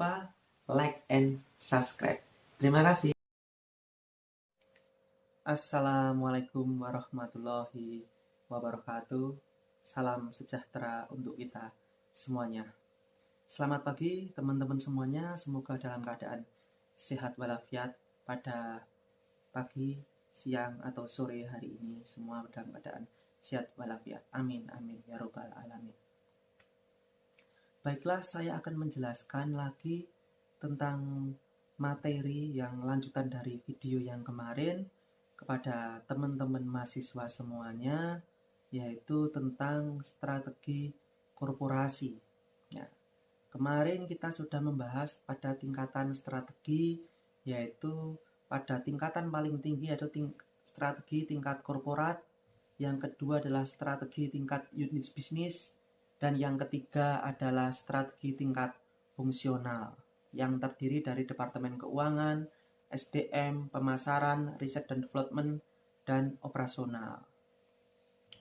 lupa like and subscribe. Terima kasih. Assalamualaikum warahmatullahi wabarakatuh. Salam sejahtera untuk kita semuanya. Selamat pagi teman-teman semuanya. Semoga dalam keadaan sehat walafiat pada pagi, siang, atau sore hari ini. Semua dalam keadaan sehat walafiat. Amin, amin, ya robbal alamin. Baiklah, saya akan menjelaskan lagi tentang materi yang lanjutan dari video yang kemarin kepada teman-teman mahasiswa semuanya, yaitu tentang strategi korporasi. Ya, kemarin kita sudah membahas pada tingkatan strategi, yaitu pada tingkatan paling tinggi yaitu strategi tingkat korporat, yang kedua adalah strategi tingkat unit bisnis, dan yang ketiga adalah strategi tingkat fungsional yang terdiri dari Departemen Keuangan, SDM, pemasaran, riset dan development, dan operasional.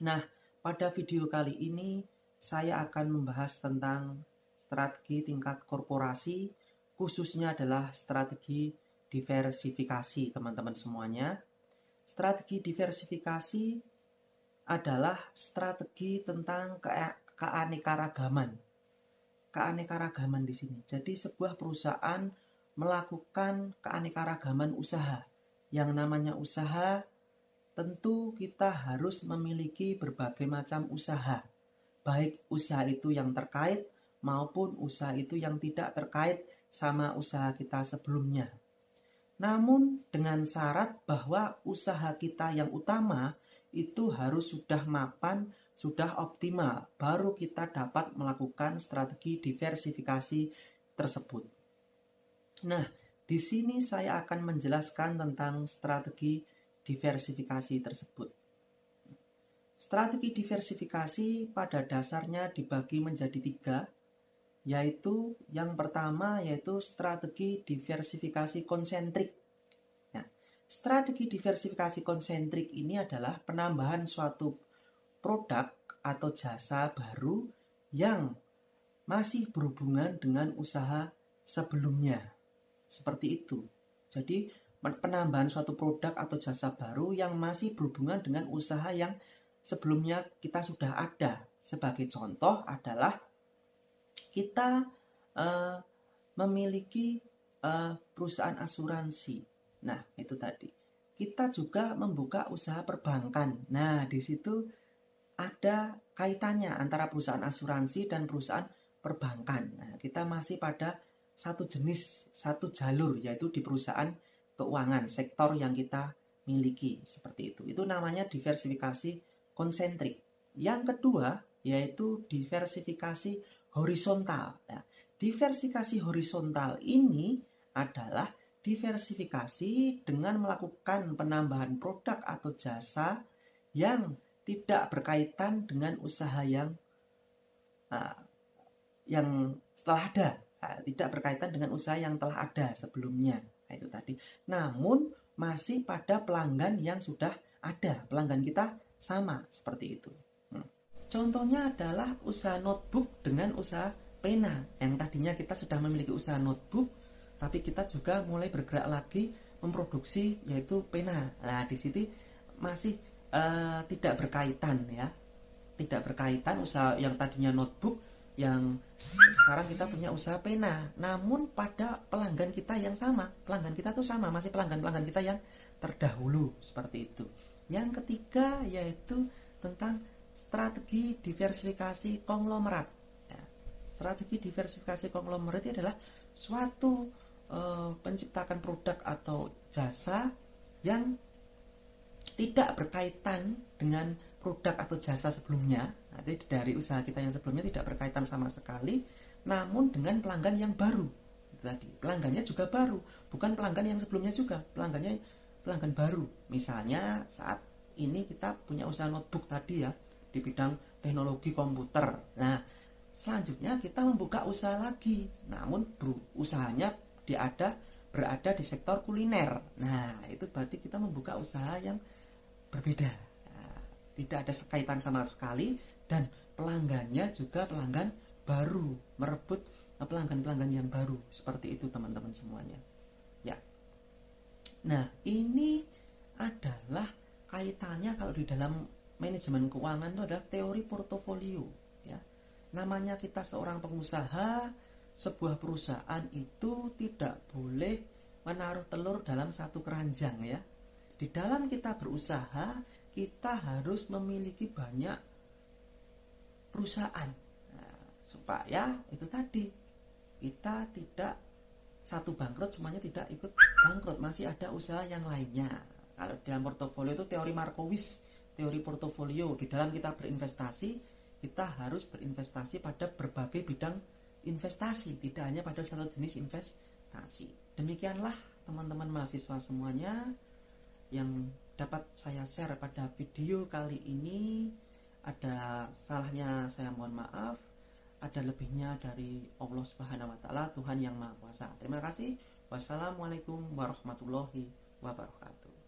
Nah, pada video kali ini saya akan membahas tentang strategi tingkat korporasi, khususnya adalah strategi diversifikasi, teman-teman semuanya. Strategi diversifikasi adalah strategi tentang keanekaragaman. Keanekaragaman di sini. Jadi sebuah perusahaan melakukan keanekaragaman usaha. Yang namanya usaha, tentu kita harus memiliki berbagai macam usaha. Baik usaha itu yang terkait maupun usaha itu yang tidak terkait sama usaha kita sebelumnya. Namun dengan syarat bahwa usaha kita yang utama itu harus sudah mapan, sudah optimal, baru kita dapat melakukan strategi diversifikasi tersebut. Nah, di sini saya akan menjelaskan tentang strategi diversifikasi tersebut. Strategi diversifikasi pada dasarnya dibagi menjadi 3, yaitu yang pertama yaitu strategi diversifikasi konsentrik. Nah, strategi diversifikasi konsentrik ini adalah penambahan suatu produk atau jasa baru yang masih berhubungan dengan usaha sebelumnya. Seperti itu. Jadi penambahan suatu produk atau jasa baru yang masih berhubungan dengan usaha yang sebelumnya kita sudah ada. Sebagai contoh adalah kita memiliki perusahaan asuransi. Nah, itu tadi. Kita juga membuka usaha perbankan. Nah, di situ ada kaitannya antara perusahaan asuransi dan perusahaan perbankan. Nah, kita masih pada satu jenis, satu jalur, yaitu di perusahaan keuangan, sektor yang kita miliki, seperti itu. Itu namanya diversifikasi konsentrik. Yang kedua, yaitu diversifikasi horizontal. Nah, diversifikasi horizontal ini adalah diversifikasi dengan melakukan penambahan produk atau jasa yang tidak berkaitan dengan usaha yang telah ada. Tidak berkaitan dengan usaha yang telah ada sebelumnya. Nah, itu tadi. Namun masih pada pelanggan yang sudah ada. Pelanggan kita sama seperti itu. Contohnya adalah usaha notebook dengan usaha pena. Yang tadinya kita sudah memiliki usaha notebook, tapi kita juga mulai bergerak lagi memproduksi yaitu pena. Nah, di sini masih tidak berkaitan ya. Tidak berkaitan usaha yang tadinya notebook, yang sekarang kita punya usaha pena, namun pada pelanggan kita yang sama. Pelanggan kita tuh sama, masih pelanggan-pelanggan kita yang terdahulu, seperti itu. Yang ketiga yaitu tentang strategi diversifikasi konglomerat. Ya, strategi diversifikasi konglomerat itu adalah suatu penciptakan produk atau jasa yang tidak berkaitan dengan produk atau jasa sebelumnya. Nanti dari usaha kita yang sebelumnya tidak berkaitan sama sekali, namun dengan pelanggan yang baru. Itu tadi. Pelanggannya juga baru, bukan pelanggan yang sebelumnya juga. Pelanggan baru. Misalnya saat ini kita punya usaha notebook tadi ya, di bidang teknologi komputer. Nah, selanjutnya kita membuka usaha lagi, namun usahanya berada di sektor kuliner. Nah, itu berarti kita membuka usaha yang berbeda. Nah, tidak ada kaitan sama sekali, dan pelanggannya juga pelanggan baru, merebut pelanggan-pelanggan yang baru. Seperti itu teman-teman semuanya. Ya. Nah, ini adalah kaitannya kalau di dalam manajemen keuangan itu adalah teori portofolio, ya. Namanya kita seorang pengusaha, sebuah perusahaan itu tidak boleh menaruh telur dalam satu keranjang, ya. Di dalam kita berusaha, kita harus memiliki banyak perusahaan. Nah, supaya itu tadi kita tidak satu bangkrut semuanya tidak ikut bangkrut, masih ada usaha yang lainnya. Kalau dalam portofolio itu teori Markowitz, teori portofolio. Di dalam kita berinvestasi, kita harus berinvestasi pada berbagai bidang investasi, tidak hanya pada satu jenis investasi. Demikianlah teman-teman mahasiswa semuanya yang dapat saya share pada video kali ini. Ada salahnya saya mohon maaf, ada lebihnya dari Allah Subhanahu wa taala, Tuhan yang Maha Kuasa. Terima kasih. Wassalamualaikum warahmatullahi wabarakatuh.